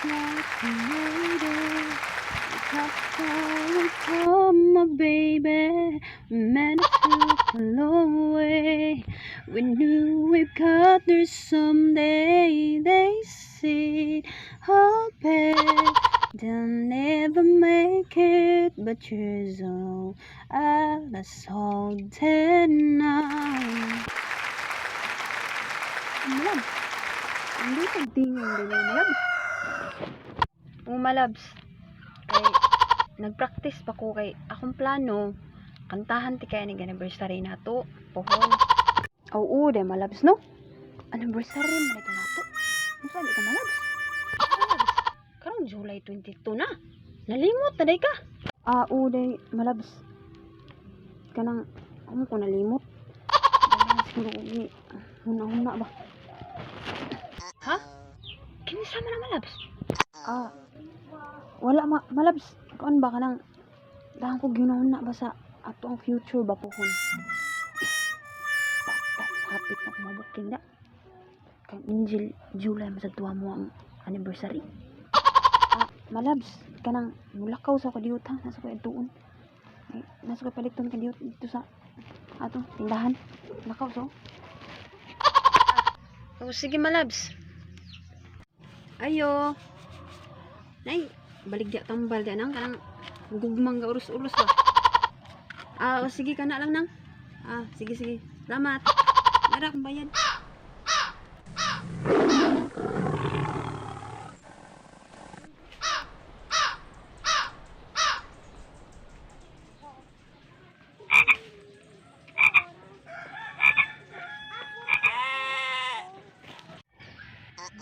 like tornado. Top fire from my baby, meant to blow away. We knew we'd got there someday. They said, "I'll bet they'll never make it." But years old, I assaulted now. Malab, hindi pagtingin din yung malab. Malabs. Kay nagpractice pa ko kay akong plano kantahan ti kay ning anniversary nato pohon. Oo, de malabs no. Anniversary man ito nato. Unsa di ka malabs? Malabs. Karong July 22 na. Nalimot na day ka. Oo, de malabs. Kanang ko nalimot. Siguro ni huna-huna ba? Ha? Kinsa man ang malabs? Wala malabs. Kuan ba kanang dahang ko ginahuna ba sa ato ang future ba pohon? Hapit na kumabuking da. Kay Angel July masagtuwa mo ang anniversary. Malabs kanang mulakaw sa kadiyuta nasa ko tuon. Nasa ko paliton kadiyot dito sa ato tindahan. Lakaw so. Sige malabs. Ayo. Nay, balik dia tambal dia nang kanang gugmang ga urus-urus ba. Sige kana lang nang. Sige. Salamat. Dara akong bayad.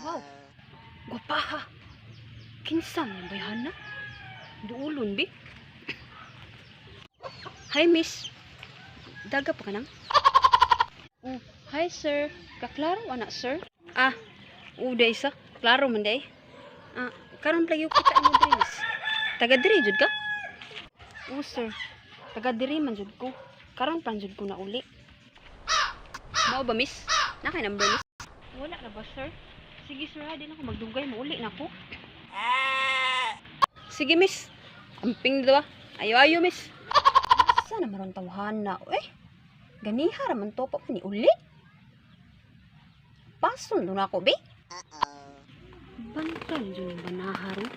Wow. Gwapaha. Kinsa man bayhan na? Duulon bi. Hi miss. Daga pa kanang? Hi sir. Kaklaro ana sir? Uday sa. Klaro man day. Karon play kita mo diri miss. Taga diri jud ka? Sir. Taga diri man jud ko. Karon pan jud ko na uli. Mao ba miss? Nakay number miss? Wala na ba sir? Sige sir, di na ako magdugay, mauli na ako. Sige miss. Amping dito ba? Ayo miss. Asa na maron tawhan na? Ganiha raman to pa ni uli. Pason do na ako be. Bantal jud ang banaharo.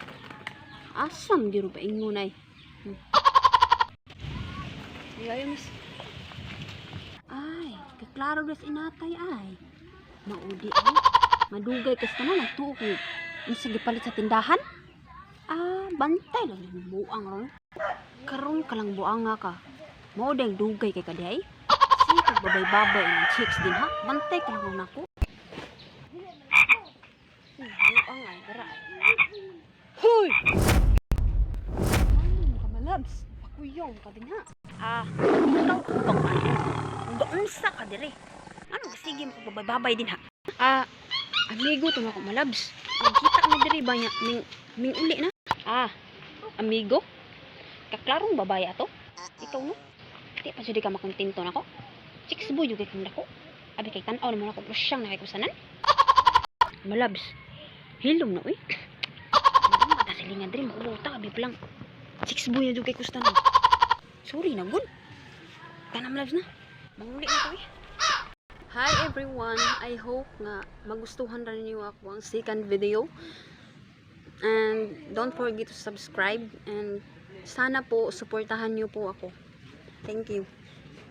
Asam di ro ba ingon ay. Ayo miss. Ay, kaklaro das inatay ay. Maudi ay. Madugay kas tanan nagtuo ko. Sige palit sa tindahan. Bantay lang yung buang ron. Karon ka lang buang nga ka. Mao dang dugay kay kadiay. Sige kag babay-babay ng chicks din ha. Bantay ka lang nako. Buang ay dara. Hoy. Kamalabs, pakuyong ka din ha. Ikaw utong ano. Unsa ka dire? Ano sige mo babay-babay din ha. Amigo to ako malabs. Nagkita mi diri ba nya ming uli na? Amigo? Kaklarong babae ato? Ikaw no? Di pa jud ka makontento nako. Chicks boy jud kay nako. Abi kay tan-aw naman ako prosyang na kay kusanan. Malabs. Hilom na uy. Ano mata silingan diri maulota abi lang. Chicks boy jud kay kusanan. Sorry na good. Kana malabs na. Manguli na to eh. Hi everyone, I hope nga magustuhan rin niyo ako ang second video. And don't forget to subscribe and sana po suportahan niyo po ako. Thank you.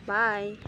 Bye.